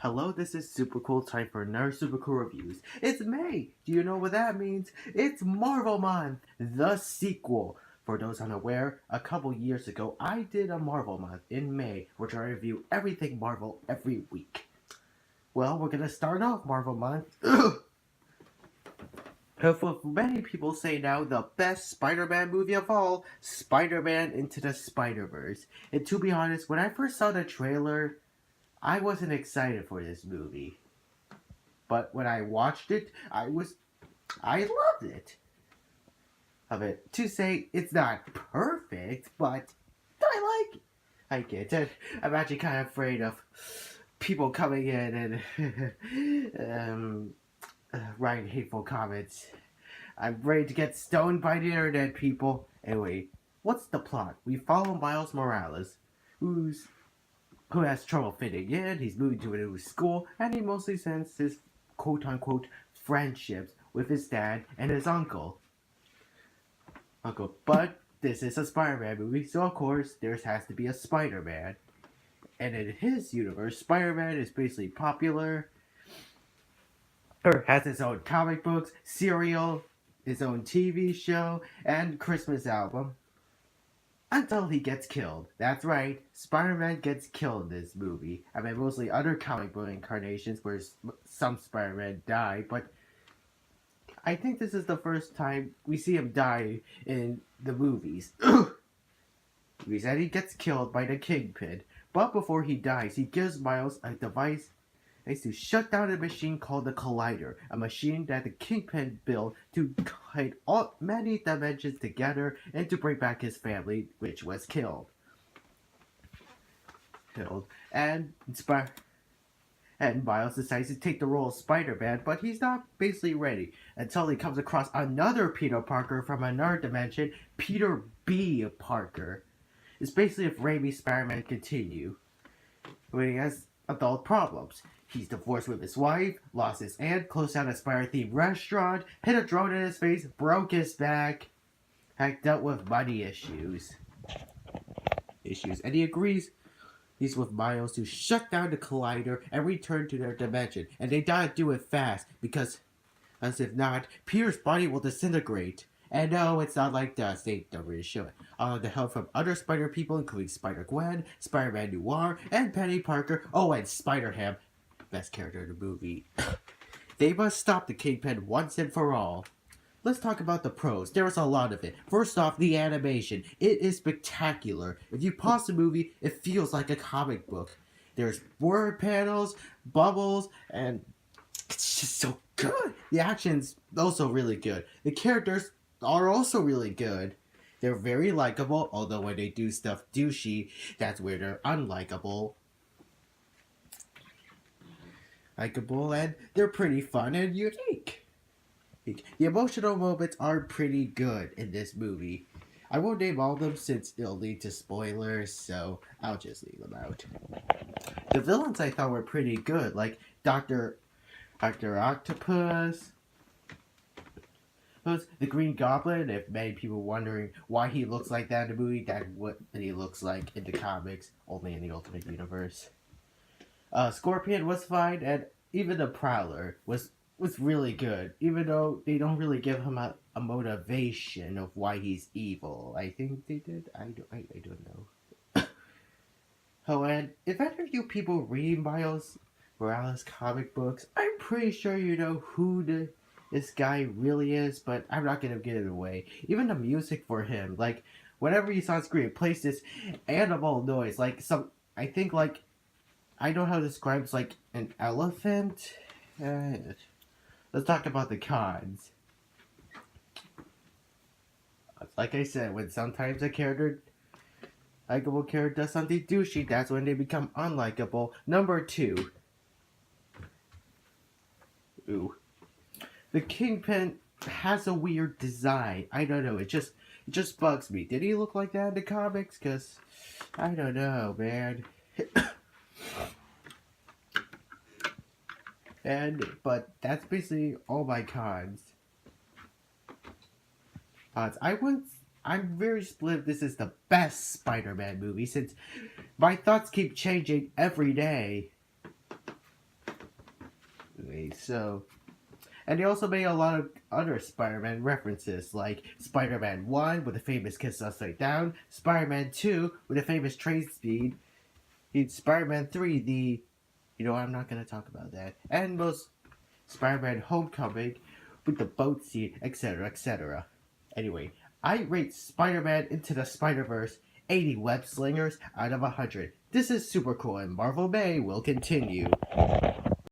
Hello, this is Super Cool. Time for another Super Cool Reviews. It's May! Do you know what that means? It's Marvel Month, the sequel. For those unaware, a couple years ago, I did a Marvel Month in May, which I review everything Marvel every week. Well, we're gonna start off Marvel Month. With many people say now the best Spider-Man movie of all, Spider-Man Into the Spider-Verse. And to be honest, when I first saw the trailer, I wasn't excited for this movie. But when I watched it, I loved it. To say it's not perfect, but I like it. And I'm actually kind of afraid of people coming in and writing hateful comments. I'm ready to get stoned by the internet, people. Anyway, what's the plot? We follow Miles Morales, who has trouble fitting in. He's moving to a new school, and he mostly sends his quote-unquote friendships with his dad and his uncle. But this is a Spider-Man movie, so of course there has to be a Spider-Man. And in his universe, Spider-Man is basically popular, or has his own comic books, cereal, his own TV show, and Christmas album. Until he gets killed. That's right, Spider-Man gets killed in this movie. I mean, mostly other comic book incarnations where some Spider-Man die, but I think this is the first time we see him die in the movies. He said he gets killed by the Kingpin, but before he dies, he gives Miles a device to shut down a machine called the Collider, a machine that the Kingpin built to collide many dimensions together and to bring back his family, which was killed. And Miles decides to take the role of Spider-Man, but he's not basically ready until he comes across another Peter Parker from another dimension, Peter B. Parker. It's basically if Raimi's Spider-Man continue, when he has adult problems. He's divorced with his wife, lost his aunt, closed down a Spider-themed restaurant, hit a drone in his face, broke his back, had dealt with money issues. And he agrees he's with Miles to shut down the Collider and return to their dimension. And they gotta do it fast, because as if not, Peter's body will disintegrate. And no, it's not like dust. They don't really show it. The help from other Spider people, including Spider-Gwen, Spider-Man Noir, and Penny Parker. Oh, and Spider-Ham, best character in the movie. They must stop the Kingpin once and for all. Let's talk about the pros. There's a lot of it. First off, the animation. It is spectacular. If you pause the movie, it feels like a comic book. There's word panels, bubbles, and it's just so good. The action's also really good. The characters are also really good. They're very likable, although when they do stuff douchey, that's where they're unlikable. And they're pretty fun and unique. The emotional moments are pretty good in this movie. I won't name all of them since it'll lead to spoilers, so I'll just leave them out. The villains I thought were pretty good, like Dr. Octopus, the Green Goblin. If many people wondering why he looks like that in the movie, that's what he looks like in the comics, only in the Ultimate Universe. Scorpion was fine, and even the Prowler was really good, even though they don't really give him a motivation of why he's evil. I think they did. I don't know. Oh, and if any of you people read Miles Morales comic books, I'm pretty sure you know who this guy really is, but I'm not gonna give it away. Even the music for him, like whenever he's on screen, it plays this animal noise, like I think like, I don't know how to describe, it's like an elephant. Let's talk about the cons. Like I said, when sometimes a likable character does something douchey, that's when they become unlikable. Number 2. Ooh. The Kingpin has a weird design. I don't know, it just bugs me. Did he look like that in the comics? Cause I don't know, man. But that's basically all my cons. I'm very split if this is the best Spider-Man movie, since my thoughts keep changing every day. Anyway, so... And he also made a lot of other Spider-Man references, like Spider-Man 1 with the famous kiss upside down, Spider-Man 2 with the famous train speed, Spider-Man 3, the... You know, I'm not going to talk about that. And most Spider-Man Homecoming with the boat scene, etc., etc. Anyway, I rate Spider-Man Into the Spider-Verse 80 web slingers out of 100. This is super cool, and Marvel May will continue.